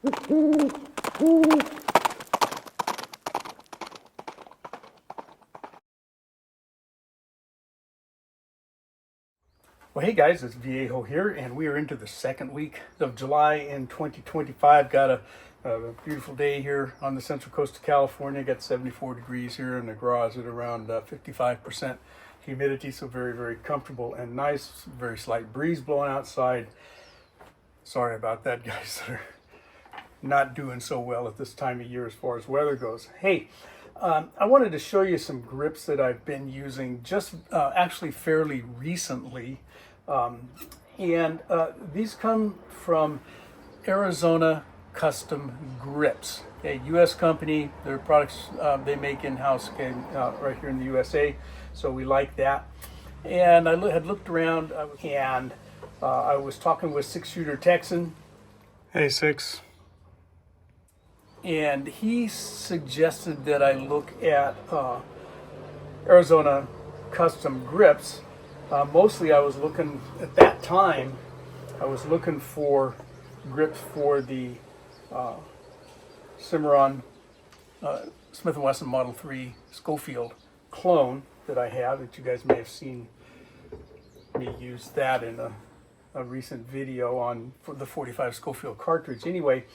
Well, hey guys, it's Viejo here, and we are into the second week of July in 2025. Got a beautiful day here on the central coast of California. Got 74 degrees here in the garage at around 55% humidity, so very, very comfortable and nice. Very slight breeze blowing outside. Sorry about that, guys. That are not doing so well at this time of year as far as weather goes. Hey, I wanted to show you some grips that I've been using just actually fairly recently. These come from Arizona Custom Grips, a U.S. company. Their products they make in-house, right here in the USA, so we like that. And I had looked around, and I was talking with Six Shooter Texan. Hey, Six. And he suggested that I look at Arizona Custom Grips. Mostly I was looking, at that time, I was looking for grips for the Cimarron Smith & Wesson Model 3 Schofield clone that I have, that you guys may have seen me use that in a recent video on for the 45 Schofield cartridge. Anyway,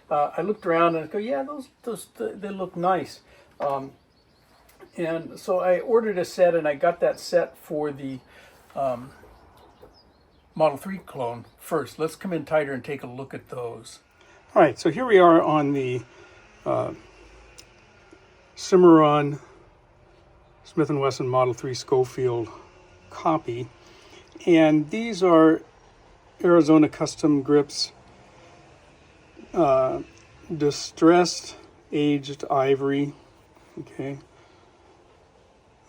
I looked around and I go, yeah, those they look nice. And so I ordered a set, and I got that set for the Model 3 clone first. Let's come in tighter and take a look at those. All right, so here we are on the Cimarron Smith & Wesson Model 3 Schofield copy. And these are Arizona Custom Grips, distressed aged ivory. Okay,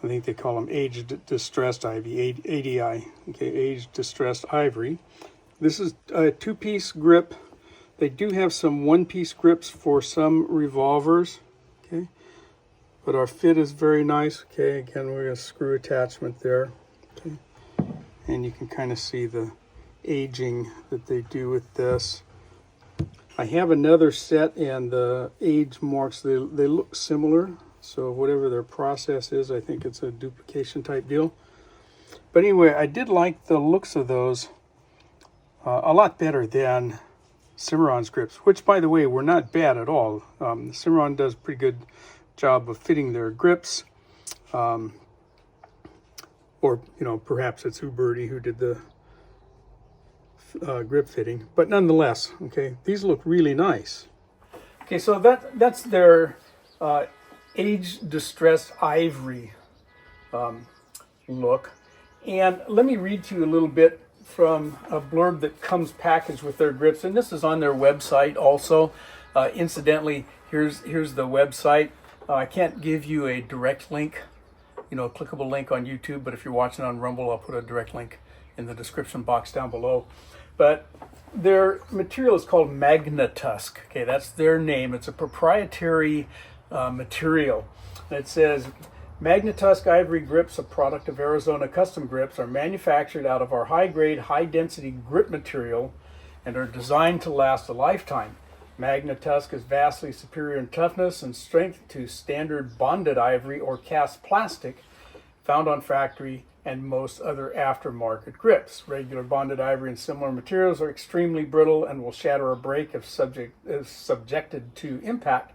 I think they call them aged distressed ivory, ADI. Okay, aged distressed ivory. This is a two-piece grip. They do have some one-piece grips for some revolvers. Okay, but our fit is very nice. Okay, again, we're a screw attachment there. Okay, and you can kind of see the aging that they do with this. I have another set, and the age marks, they look similar. So whatever their process is, I think it's a duplication type deal. But anyway, I did like the looks of those a lot better than Cimarron's grips, which, by the way, were not bad at all. Cimarron does a pretty good job of fitting their grips. Or, perhaps it's Huberti who did the grip fitting, but nonetheless, okay, these look really nice. Okay, so that's their aged distressed ivory look. And let me read to you a little bit from a blurb that comes packaged with their grips, and this is on their website also. Incidentally, here's the website. I can't give you a direct link, a clickable link on YouTube, but if you're watching on Rumble, I'll put a direct link in the description box down below. But their material is called Magna-Tusk. Okay, that's their name. It's a proprietary material. And it says, Magna-Tusk ivory grips, a product of Arizona Custom Grips, are manufactured out of our high-grade, high-density grip material and are designed to last a lifetime. Magna-Tusk is vastly superior in toughness and strength to standard bonded ivory or cast plastic found on factory and most other aftermarket grips. Regular bonded ivory and similar materials are extremely brittle and will shatter or break if subjected to impact,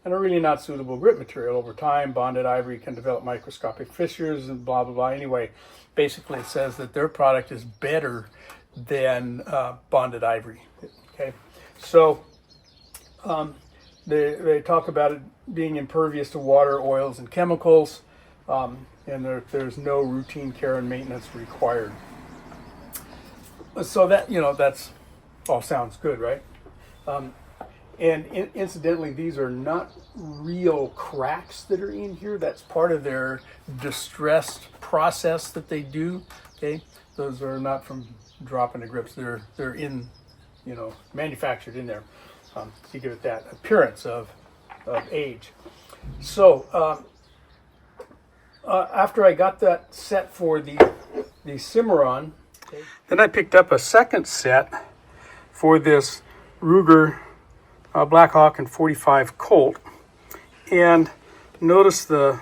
and are really not suitable grip material. Over time, bonded ivory can develop microscopic fissures and blah, blah, blah. Anyway, basically it says that their product is better than bonded ivory. Okay, so they talk about it being impervious to water, oils, and chemicals. And there's no routine care and maintenance required. So that, that's all sounds good, right? And incidentally, these are not real cracks that are in here. That's part of their distressed process that they do. Okay, those are not from dropping the grips. They're in, manufactured in there. To give it that appearance of age. So. After I got that set for the Cimarron, then I picked up a second set for this Ruger Blackhawk and 45 Colt. And notice the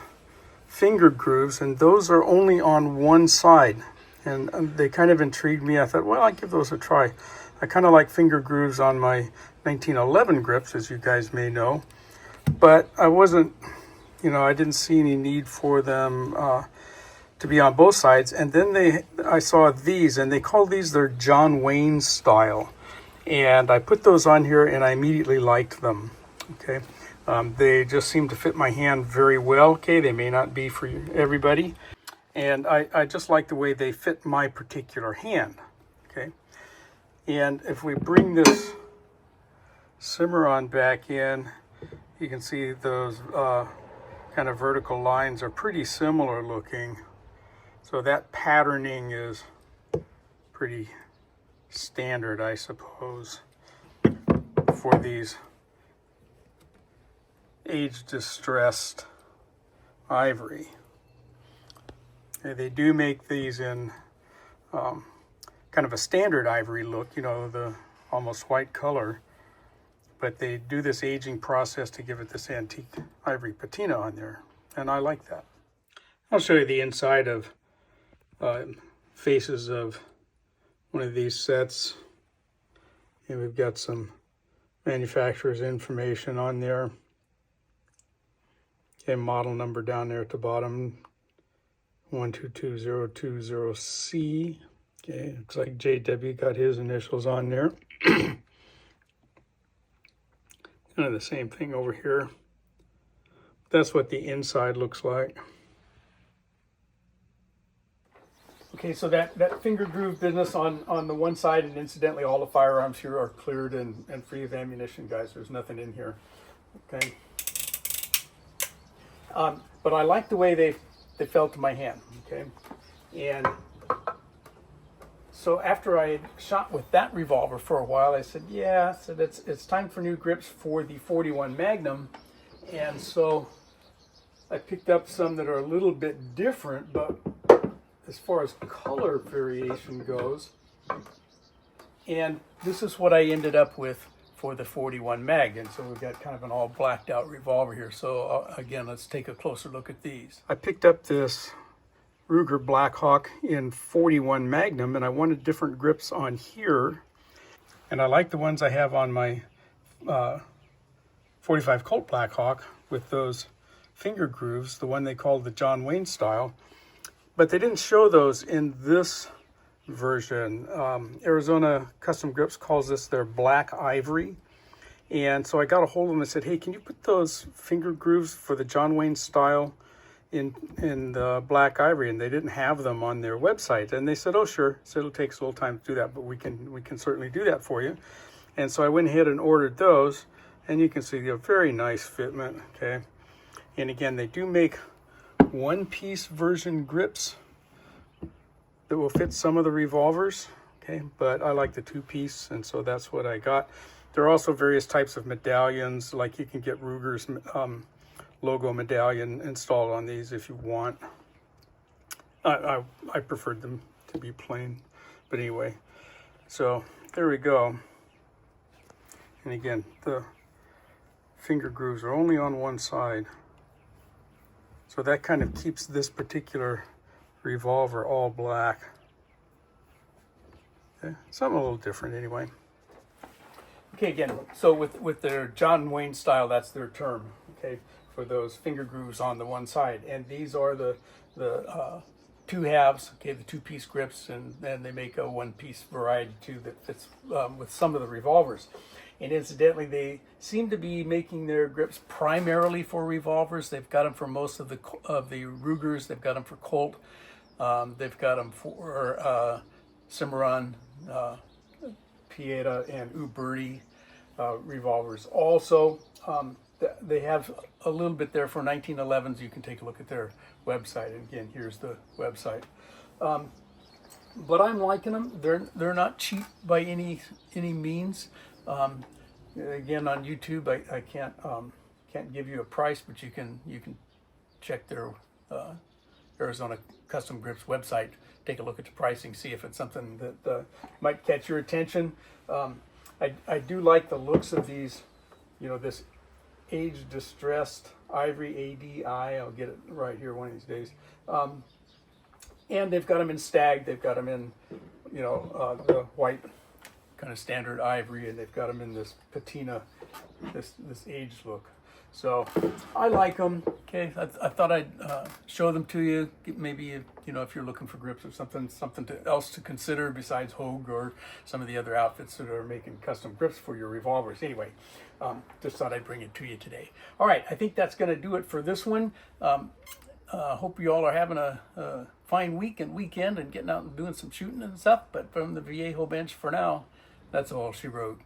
finger grooves, and those are only on one side. And they kind of intrigued me. I thought, well, I'll give those a try. I kind of like finger grooves on my 1911 grips, as you guys may know. But I wasn't, I didn't see any need for them to be on both sides. And then I saw these, and they call these their John Wayne style. And I put those on here, and I immediately liked them. Okay, they just seem to fit my hand very well. Okay, they may not be for everybody. And I just like the way they fit my particular hand. Okay, and if we bring this Cimarron back in, you can see those kind of vertical lines are pretty similar looking. So that patterning is pretty standard, I suppose, for these age-distressed ivory. Okay, they do make these in kind of a standard ivory look, the almost white color, but they do this aging process to give it this antique ivory patina on there, and I like that. I'll show you the inside of faces of one of these sets, and we've got some manufacturer's information on there. Okay, model number down there at the bottom, 122020C. Okay, looks like JW got his initials on there. Kind of the same thing over here. That's what the inside looks like. Okay, so that finger groove business on the one side, and incidentally, all the firearms here are cleared and free of ammunition, guys. There's nothing in here. Okay. But I like the way they felt to my hand. Okay, and so after I had shot with that revolver for a while, I said, it's time for new grips for the 41 Magnum, and so I picked up some that are a little bit different, but as far as color variation goes, and this is what I ended up with for the 41 Mag, and so we've got kind of an all blacked out revolver here. So again, let's take a closer look at these. I picked up this Ruger Blackhawk in 41 Magnum, and I wanted different grips on here, and I like the ones I have on my 45 Colt Blackhawk with those finger grooves, the one they called the John Wayne style, but they didn't show those in this version. Arizona Custom Grips calls this their black ivory, and so I got a hold of them and said, hey, can you put those finger grooves for the John Wayne style in the black ivory? And they didn't have them on their website, and they said, oh sure. So it'll take us a little time to do that, but we can certainly do that for you. And so I went ahead and ordered those, and you can see they're very nice fitment. Okay, and again, they do make one-piece version grips that will fit some of the revolvers. Okay, but I like the two-piece, and so that's what I got. There are also various types of medallions, like you can get Ruger's logo medallion installed on these if you want. I preferred them to be plain, but anyway, so there we go. And again, the finger grooves are only on one side, so that kind of keeps this particular revolver all black. Okay, something a little different anyway. Okay, again, so with their John Wayne style, that's their term, okay, for those finger grooves on the one side. And these are the two halves, okay, the two-piece grips, and then they make a one-piece variety too that fits with some of the revolvers. And incidentally, they seem to be making their grips primarily for revolvers. They've got them for most of the Rugers. They've got them for Colt. They've got them for Cimarron, Pieta, and Uberti revolvers. Also, they have a little bit there for 1911s. You can take a look at their website. And again, here's the website. But I'm liking them. They're not cheap by any means. Again, on YouTube, I can't give you a price, but you can check their Arizona Custom Grips website, take a look at the pricing, see if it's something that might catch your attention. I do like the looks of these you know, this age distressed ivory, ADI. I'll get it right here one of these days. And they've got them in stag. They've got them in, you know, the white kind of standard ivory, and they've got them in this patina, this aged look. So I like them. Okay, I thought I'd show them to you. Maybe you know, if you're looking for grips or something else to consider besides Hogue or some of the other outfits that are making custom grips for your revolvers. Anyway, just thought I'd bring it to you today. All right, I think that's going to do it for this one. Hope you all are having a fine week and weekend and getting out and doing some shooting and stuff. But from the Viejo bench for now, that's all she wrote.